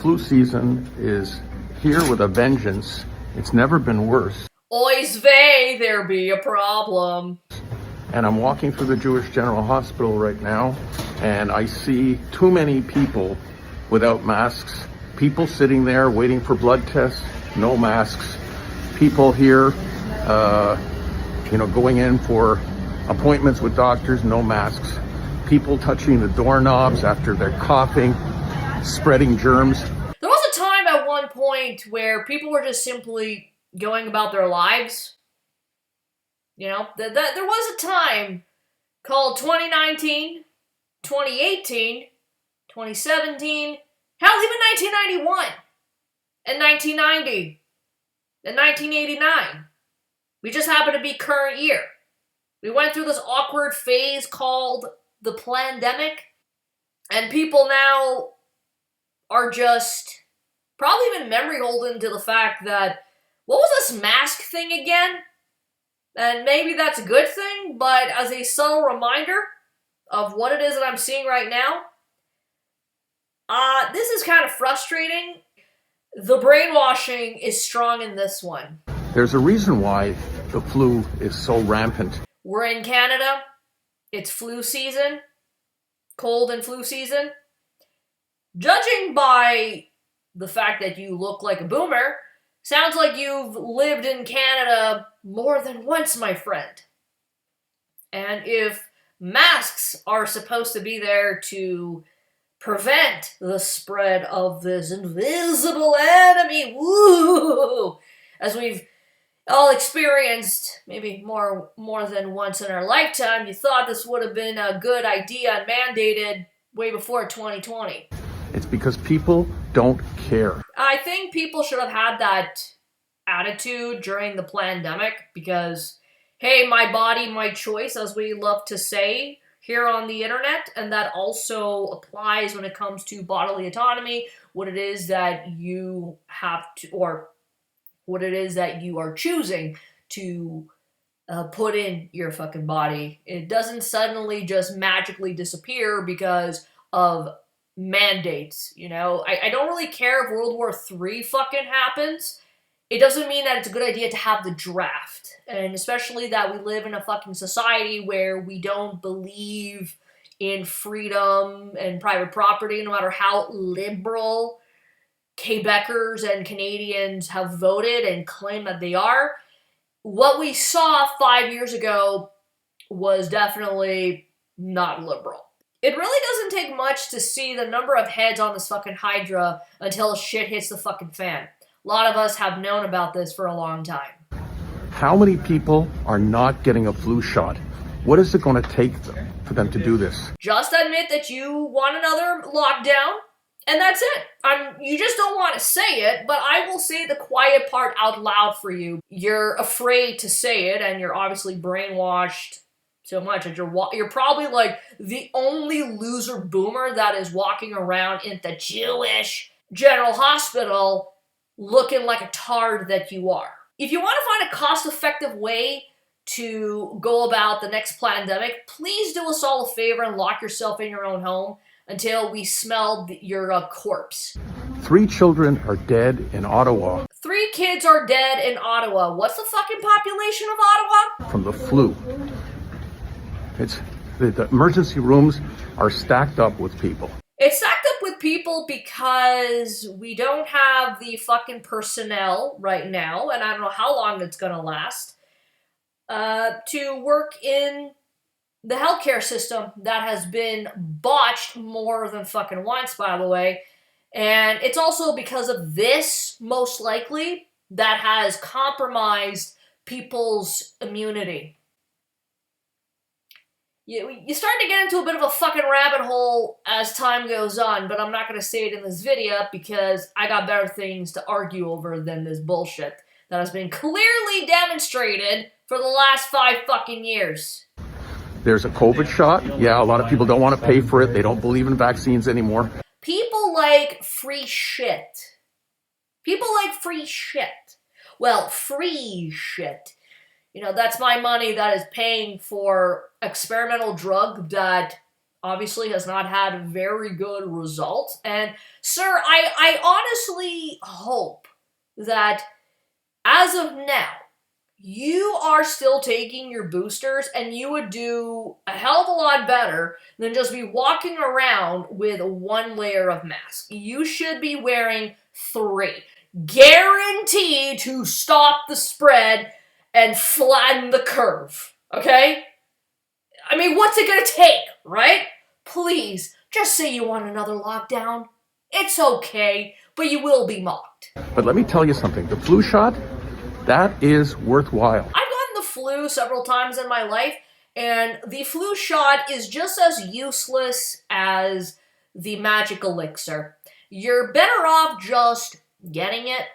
Flu season is here with a vengeance. It's never been worse. Ois vey, there be a problem. And I'm walking through the Jewish General Hospital right now, and I see too many people without masks. People sitting there waiting for blood tests, no masks. People here, going in for appointments with doctors, no masks. People touching the doorknobs after they're coughing, spreading germs. There was a time at one point where people were just simply going about their lives. There was a time called 2019, 2018, 2017, hell, even 1991, and 1990, and 1989. We just happen to be current year. We went through this awkward phase called the plandemic, and people now are just probably even memory holding to the fact that, what was this mask thing again? And maybe that's a good thing, but as a subtle reminder of what it is that I'm seeing right now, this is kind of frustrating. The brainwashing is strong in this one. There's a reason why the flu is so rampant. We're in Canada. It's flu season. Cold and flu season. Judging by the fact that you look like a boomer, sounds like you've lived in Canada more than once, my friend. And if masks are supposed to be there to prevent the spread of this invisible enemy, woo, as we've all experienced maybe more than once in our lifetime, you thought this would have been a good idea and mandated way before 2020. It's because people don't care. I think people should have had that attitude during the plandemic because, hey, my body, my choice, as we love to say here on the internet, and that also applies when it comes to bodily autonomy, what it is that you have to, or what it is that you are choosing to put in your fucking body. It doesn't suddenly just magically disappear because of mandates, I don't really care if World War III fucking happens. It doesn't mean that it's a good idea to have the draft. And especially that we live in a fucking society where we don't believe in freedom and private property, no matter how liberal Quebecers and Canadians have voted and claim that they are. What we saw 5 years ago was definitely not liberal. It really doesn't take much to see the number of heads on this fucking Hydra until shit hits the fucking fan. A lot of us have known about this for a long time. How many people are not getting a flu shot? What is it going to take for them to do this? Just admit that you want another lockdown, and that's it. You just don't want to say it, but I will say the quiet part out loud for you. You're afraid to say it, and you're obviously brainwashed so much that you're probably like the only loser boomer that is walking around in the Jewish General Hospital looking like a tard that you are. If you want to find a cost-effective way to go about the next pandemic, please do us all a favor and lock yourself in your own home until we smell your corpse. 3 children are dead in Ottawa. 3 kids are dead in Ottawa. What's the fucking population of Ottawa? From the flu. The emergency rooms are stacked up with people. It's stacked up with people because we don't have the fucking personnel right now, and I don't know how long it's gonna last, to work in the healthcare system that has been botched more than fucking once, by the way. And it's also because of this, most likely, that has compromised people's immunity. You start to get into a bit of a fucking rabbit hole as time goes on, but I'm not going to say it in this video because I got better things to argue over than this bullshit that has been clearly demonstrated for the last 5 fucking years. There's a COVID shot. Yeah, a lot of people don't want to pay for it. They don't believe in vaccines anymore. People like free shit. People like free shit. Well, free shit. That's my money that is paying for experimental drug that obviously has not had very good results. And, sir, I honestly hope that as of now, you are still taking your boosters and you would do a hell of a lot better than just be walking around with one layer of mask. You should be wearing 3. Guaranteed to stop the spread and flatten the curve. Okay? I mean, what's it gonna take, right? Please, just say you want another lockdown. It's okay, but you will be mocked. But let me tell you something, the flu shot, that is worthwhile. I've gotten the flu several times in my life, and the flu shot is just as useless as the magic elixir. You're better off just getting it.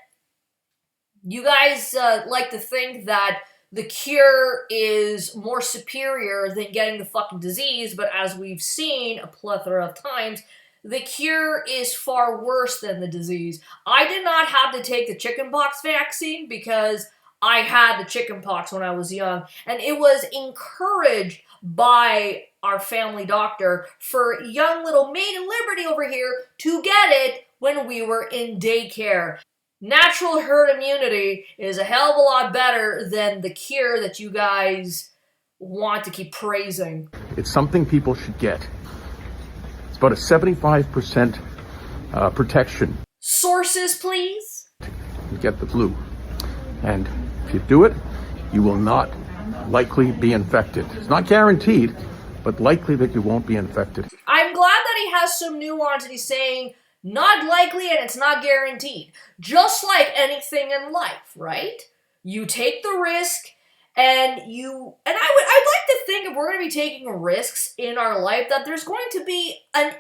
You guys like to think that the cure is more superior than getting the fucking disease, but as we've seen a plethora of times, the cure is far worse than the disease. I did not have to take the chickenpox vaccine because I had the chickenpox when I was young, and it was encouraged by our family doctor for young little Maiden Liberty over here to get it when we were in daycare. Natural herd immunity is a hell of a lot better than the cure that you guys want to keep praising. It's something people should get. It's about a 75% protection. Sources, please? You get the flu. And if you do it, you will not likely be infected. It's not guaranteed, but likely that you won't be infected. I'm glad that he has some nuance and he's saying not likely and it's not guaranteed. Just like anything in life, right? You take the risk and I'd like to think if we're going to be taking risks in our life that there's going to be an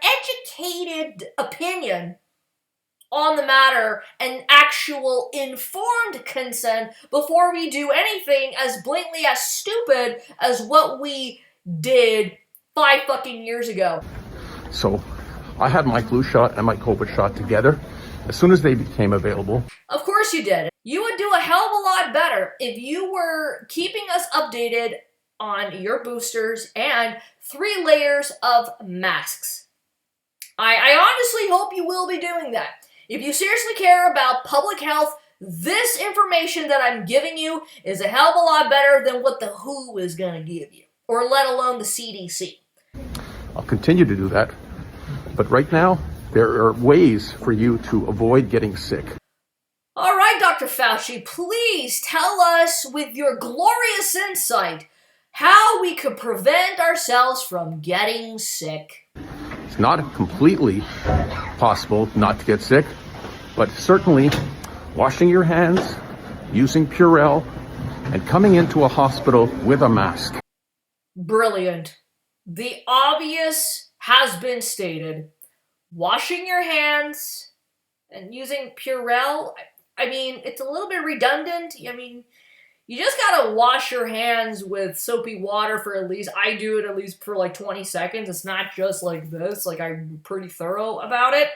educated opinion on the matter and actual informed consent before we do anything as blatantly as stupid as what we did 5 fucking years ago. So I had my flu shot and my COVID shot together as soon as they became available. Of course you did. You would do a hell of a lot better if you were keeping us updated on your boosters and 3 layers of masks. I honestly hope you will be doing that. If you seriously care about public health, this information that I'm giving you is a hell of a lot better than what the WHO is going to give you, or let alone the CDC. I'll continue to do that. But right now, there are ways for you to avoid getting sick. All right, Dr. Fauci, please tell us with your glorious insight how we could prevent ourselves from getting sick. It's not completely possible not to get sick, but certainly washing your hands, using Purell, and coming into a hospital with a mask. Brilliant. The obvious has been stated. Washing your hands and using Purell, I mean, it's a little bit redundant. I mean, you just gotta wash your hands with soapy water for at least, I do it at least for like 20 seconds. It's not just like this, like I'm pretty thorough about it.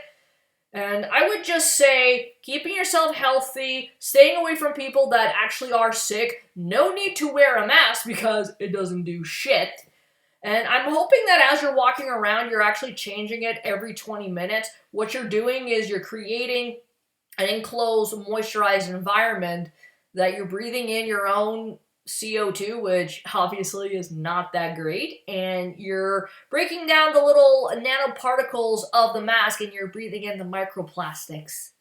And I would just say, keeping yourself healthy, staying away from people that actually are sick, no need to wear a mask because it doesn't do shit. And I'm hoping that as you're walking around, you're actually changing it every 20 minutes. What you're doing is you're creating an enclosed, moisturized environment that you're breathing in your own CO2, which obviously is not that great, and you're breaking down the little nanoparticles of the mask and you're breathing in the microplastics.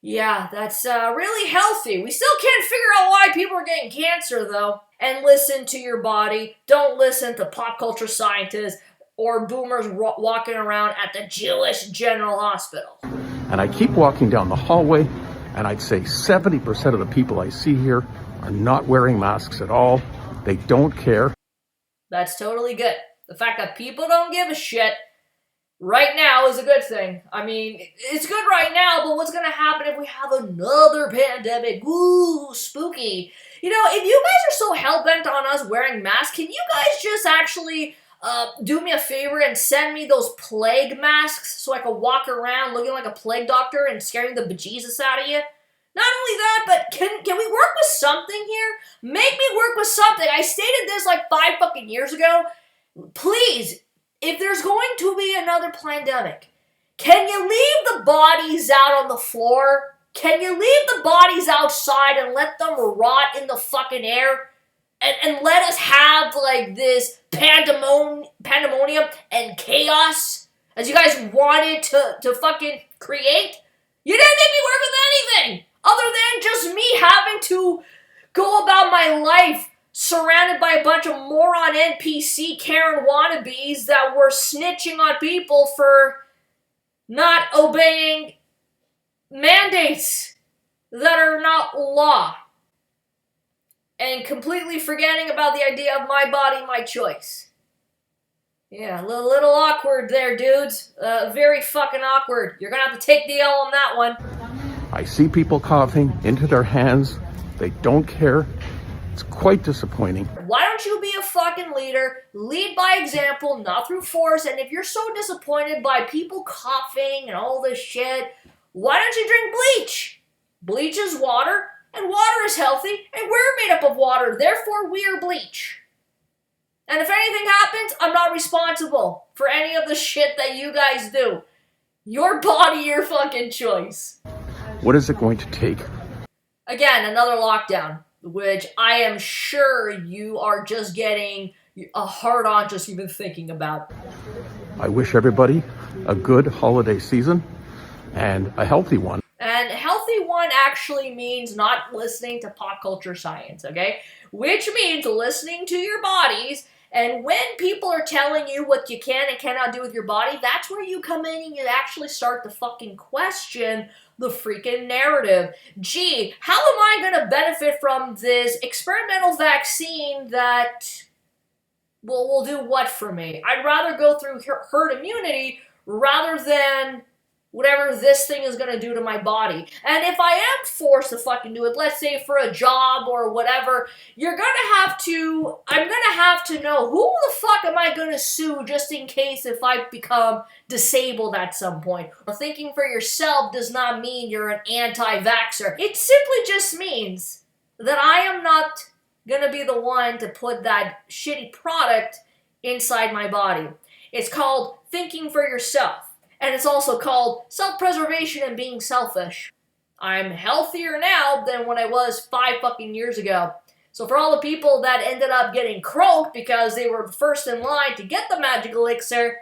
Yeah, that's really healthy. We still can't figure out why people are getting cancer, though. And listen to your body. Don't listen to pop culture scientists or boomers walking around at the Jewish General Hospital. And I keep walking down the hallway, and I'd say 70% of the people I see here are not wearing masks at all. They don't care. That's totally good. The fact that people don't give a shit right now is a good thing. I mean, it's good right now, but what's going to happen if we have another pandemic? Ooh, spooky. You know, if you guys are so hell-bent on us wearing masks, can you guys just actually do me a favor and send me those plague masks so I can walk around looking like a plague doctor and scaring the bejesus out of you? Not only that, but can we work with something here? Make me work with something. I stated this like 5 fucking years ago. Please, if there's going to be another pandemic, can you leave the bodies out on the floor? Can you leave the bodies outside and let them rot in the fucking air? And let us have, like, this pandemonium and chaos as you guys wanted to fucking create? You didn't make me work with anything other than just me having to go about my life surrounded by a bunch of moron NPC Karen wannabes that were snitching on people for not obeying mandates that are not law. And completely forgetting about the idea of my body, my choice. Yeah, a little awkward there, dudes. Very fucking awkward. You're gonna have to take the L on that one. I see people coughing into their hands. They don't care. It's quite disappointing. Why don't you be a fucking leader? Lead by example, not through force. And if you're so disappointed by people coughing and all this shit, why don't you drink bleach? Bleach is water. And water is healthy, and we're made up of water, therefore we are bleach. And if anything happens, I'm not responsible for any of the shit that you guys do. Your body, your fucking choice. What is it going to take? Again, another lockdown, which I am sure you are just getting a hard on just even thinking about. I wish everybody a good holiday season and a healthy one. And healthy one actually means not listening to pop culture science, okay? Which means listening to your bodies. And when people are telling you what you can and cannot do with your body, that's where you come in and you actually start to fucking question the freaking narrative. Gee, how am I going to benefit from this experimental vaccine that will do what for me? I'd rather go through herd immunity rather than whatever this thing is going to do to my body. And if I am forced to fucking do it, let's say for a job or whatever, I'm going to have to know who the fuck am I going to sue just in case if I become disabled at some point. Thinking for yourself does not mean you're an anti-vaxxer. It simply just means that I am not going to be the one to put that shitty product inside my body. It's called thinking for yourself. And it's also called self-preservation and being selfish. I'm healthier now than when I was 5 fucking years ago. So for all the people that ended up getting croaked because they were first in line to get the magic elixir,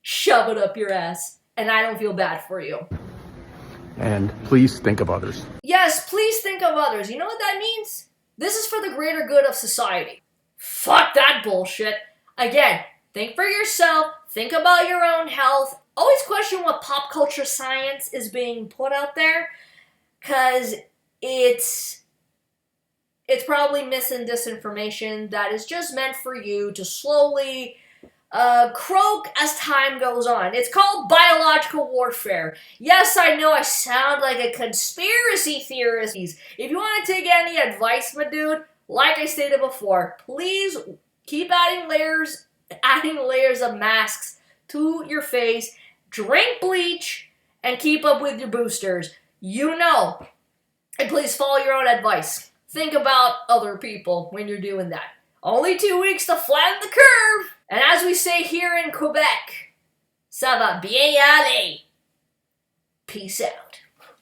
shove it up your ass. And I don't feel bad for you. And please think of others. Yes, please think of others. You know what that means? This is for the greater good of society. Fuck that bullshit. Again, think for yourself. Think about your own health. Always question what pop culture science is being put out there, because it's probably mis and disinformation that is just meant for you to slowly croak as time goes on. It's called biological warfare. Yes, I know I sound like a conspiracy theorist. If you want to take any advice, my dude, like I stated before, please keep adding layers of masks to your face. Drink bleach and keep up with your boosters. You know. And please follow your own advice. Think about other people when you're doing that. Only 2 weeks to flatten the curve. And as we say here in Quebec, ça va bien aller. Peace out.